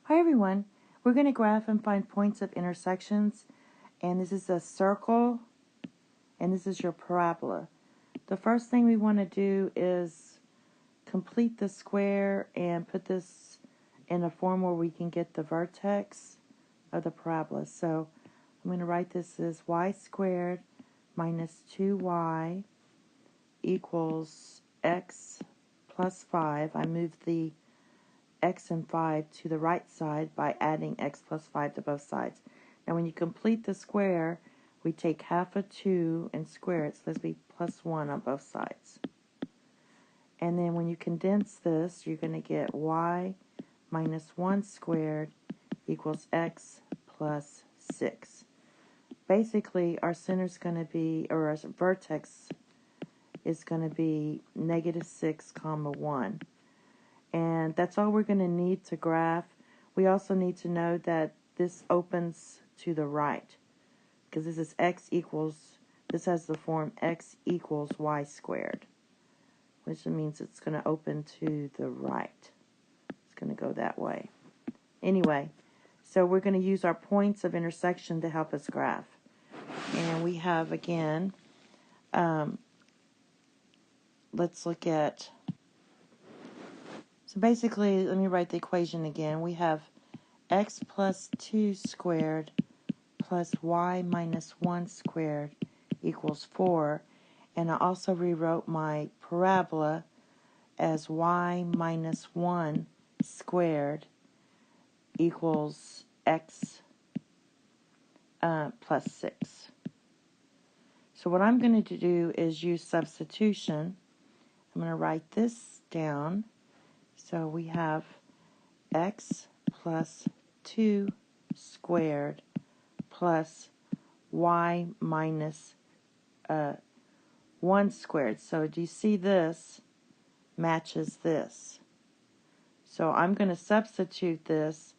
Hi everyone, we're going to graph and find points of intersections, and this is a circle and this is your parabola. The first thing we want to do is complete the square and put this in a form where we can get the vertex of the parabola. So I'm going to write this as y squared minus 2y equals x plus 5. I moved the x and 5 to the right side by adding x plus 5 to both sides. Now when you complete the square, we take half of 2 and square it, so this will be plus 1 on both sides. And then when you condense this, you're going to get y minus 1 squared equals x plus 6. Basically, our center is going to be, or our vertex is going to be negative 6, 1. And that's all we're going to need to graph. We also need to know that this opens to the right, because this is this has the form x equals y squared, which means it's going to open to the right. It's going to go that way. Anyway, so we're going to use our points of intersection to help us graph. And we have, again, let's look at, so basically, let me write the equation again. We have x plus 2 squared plus y minus 1 squared equals 4. And I also rewrote my parabola as y minus 1 squared equals x plus 6. So what I'm going to do is use substitution. I'm going to write this down. So we have x plus 2 squared plus y minus 1 squared. So do you see this matches this? So I'm going to substitute this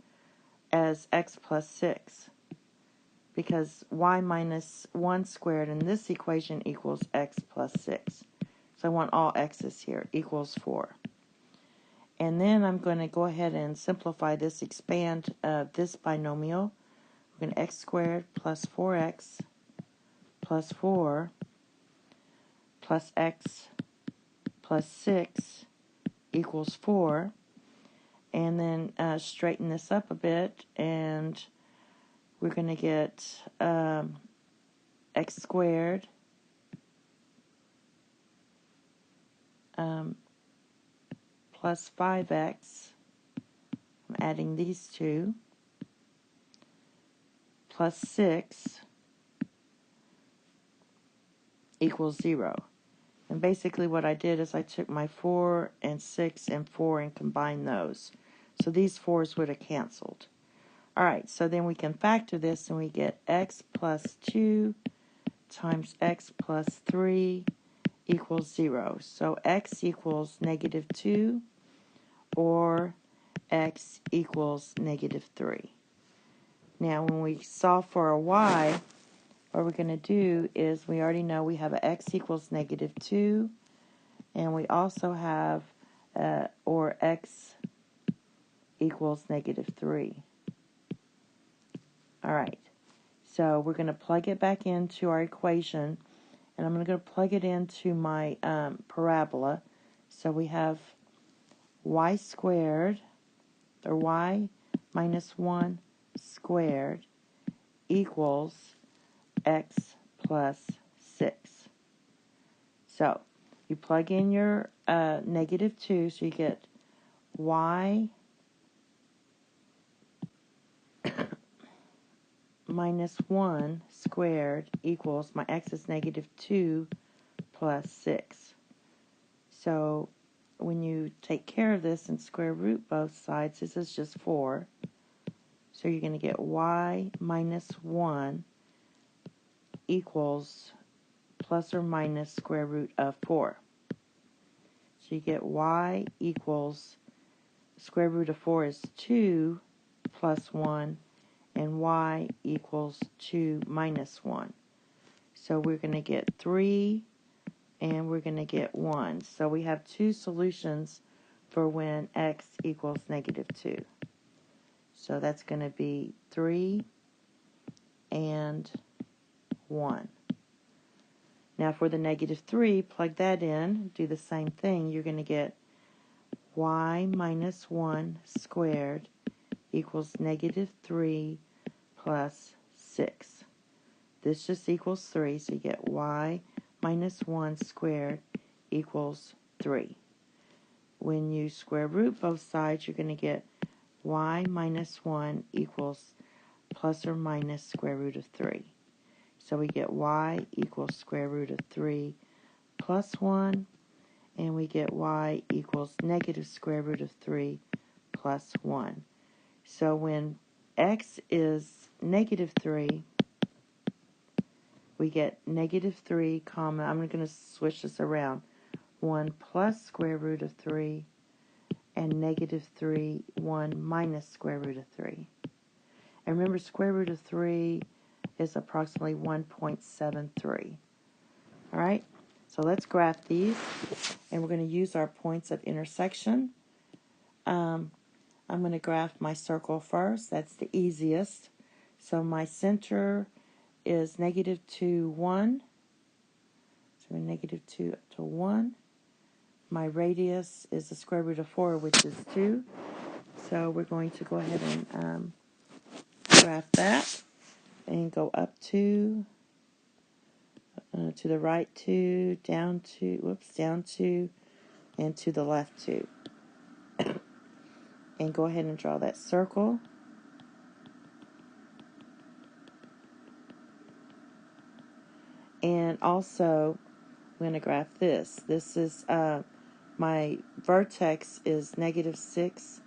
as x plus 6, because y minus 1 squared in this equation equals x plus 6. So I want all x's here, equals 4. And then I'm going to go ahead and simplify this, expand this binomial. We're going to x squared plus 4x plus 4 plus x plus 6 equals 4. And then straighten this up a bit, and we're going to get x squared plus 5x, I'm adding these two, plus 6 equals 0. And basically what I did is I took my 4 and 6 and 4 and combined those. So these 4's would have canceled. Alright, so then we can factor this and we get x plus 2 times x plus 3 equals 0. So x equals negative 2 or x equals negative 3. Now when we solve for a y, what we're going to do is we already know we have a x equals negative 2, and we also have or x equals negative 3. Alright, so we're going to plug it back into our equation, and I'm going to plug it into my parabola. So we have y squared, or y minus 1 squared equals x plus 6. So you plug in your negative 2, so you get y minus 1 squared equals, my x is negative 2 plus 6. So when you take care of this and square root both sides, this is just 4. So you're going to get y minus 1 equals plus or minus square root of 4. So you get y equals, square root of 4 is 2 plus 1, and y equals 2 minus 1. So we're going to get 3, and we're going to get 1. So we have two solutions for when x equals negative 2. So that's going to be 3 and 1. Now for the negative 3, plug that in, do the same thing. You're going to get y minus 1 squared equals negative 3 plus 6. This just equals 3, so you get y minus 1 squared equals 3. When you square root both sides, you're going to get y minus 1 equals plus or minus square root of 3. So we get y equals square root of 3 plus 1, and we get y equals negative square root of 3 plus 1. So when x is negative 3, we get negative 3, comma, I'm going to switch this around, 1 plus square root of 3, and negative 3, 1 minus square root of 3. And remember, square root of 3 is approximately 1.73. All right, so let's graph these, and we're going to use our points of intersection. I'm going to graph my circle first. That's the easiest. So my center is negative 2, 1. So negative 2 to 1. My radius is the square root of 4, which is 2. So we're going to go ahead and graph that and go up 2, to the right 2, down 2, down 2, and to the left 2. And go ahead and draw that circle. And also, I'm going to graph this. This is, my vertex is negative 6,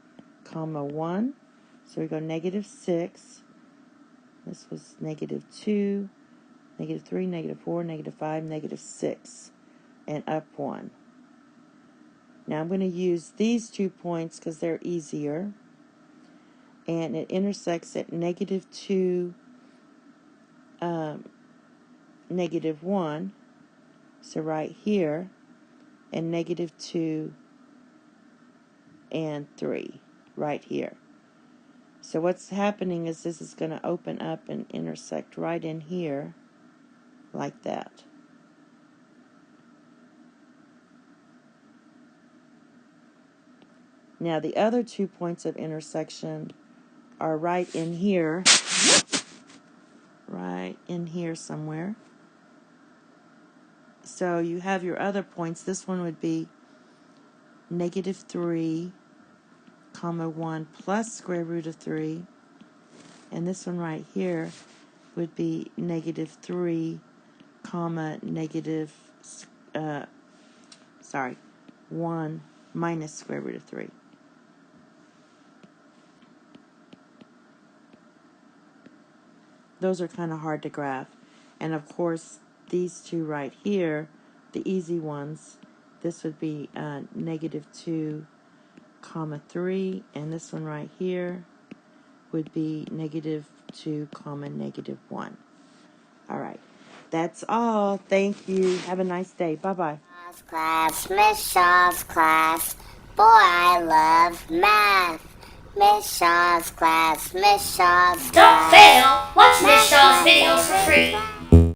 comma 1. So we go negative 6. This was negative 2, negative 3, negative 4, negative 5, negative 6, and up 1. Now I'm going to use these 2 points because they're easier. And it intersects at negative 2, negative 1. So right here, and negative 2 and 3 right here. So what's happening is this is going to open up and intersect right in here like that. Now the other 2 points of intersection are right in here somewhere. So you have your other points. This one would be negative 3, comma 1 plus square root of 3. And this one right here would be negative 3, comma negative, 1 minus square root of 3. Those are kind of hard to graph. And of course, these 2 right here, the easy ones, this would be negative 2, comma 3, and this one right here would be negative 2, comma negative 1. All right. That's all. Thank you. Have a nice day. Bye-bye. Class, Miss Shaw's class. Boy, I love math. Miss Shaw's class, Miss Shaw's class. Don't fail. Watch Miss Shaw's videos for free.